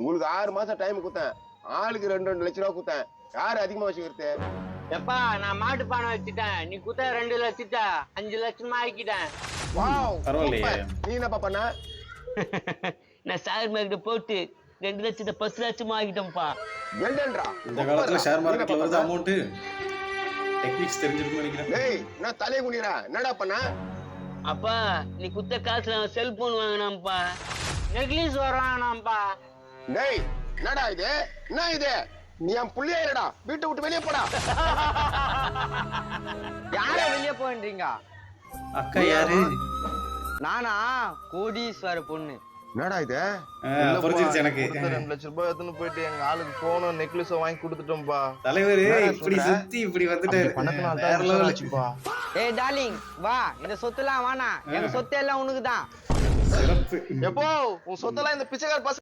உங்களுக்கு 6 மாசம் டைம் கொடுத்தேன். ஆளுக்கு 2 லட்சம் ரூபா கொடுத்தேன். யாரு அதிகமா வச்சுக்கிறது? எப்பா நான் மாட்டு பானை வச்சுட்டேன், நீ குத்த 2 லட்சத்தை 5 லட்சமா ஆக்கிட்டேன். பரவாயில்லையே. நீ என்னப்பா பண்ண? நான் ஷேர் மார்க்கெட் போட்டு 2 லட்சத்தை 10 லட்சமா ஆக்கிட்டேன்ப்பா. என்னன்றா இந்த காலத்துல ஷேர் மார்க்கெட்ல வருது அமௌண்ட். டெக்னிக்ஸ் தெரிஞ்சிருக்கும்னு நினைக்கிறேன். டேய் நான் தலைய குனிறா என்னடா பண்ண? அப்பா நீ குத்த காசுல செல்போன் வாங்கினாம்ப்பா, நெக்லஸ் வாங்கினாம்ப்பா. டேய் என்னடா இது? என்ன இது? நீ என் புள்ளையா இல்லடா, வீட்டை விட்டு வெளியே போடா. யார வெளியே போன்றீங்க? அக்கா யாரு? நானா கோடீஸ்வர பொண்ணு. என்னடா இது? புரிஞ்சிருச்சு எனக்கு. 2 லட்சம் ரூபாய் எடுத்துன்னு போயிட்டு எங்க ஆளுக்கு போனும் நெக்லஸ் வாங்கி கொடுத்துட்டோம்பா. தலைவர் இப்படி சுத்தி இப்படி வந்துட்டாரு. பணத்தினால வேற level. ஆச்சுப்பா. ஏய் டார்லிங் வா, இந்த சொத்துலாம் வேணாம், எங்க சொத்து எல்லாம் உனக்குதான். சிறப்பு. எப்போ உன் சொத்தெல்லாம் இந்த பிச்சைக்கார பசங்க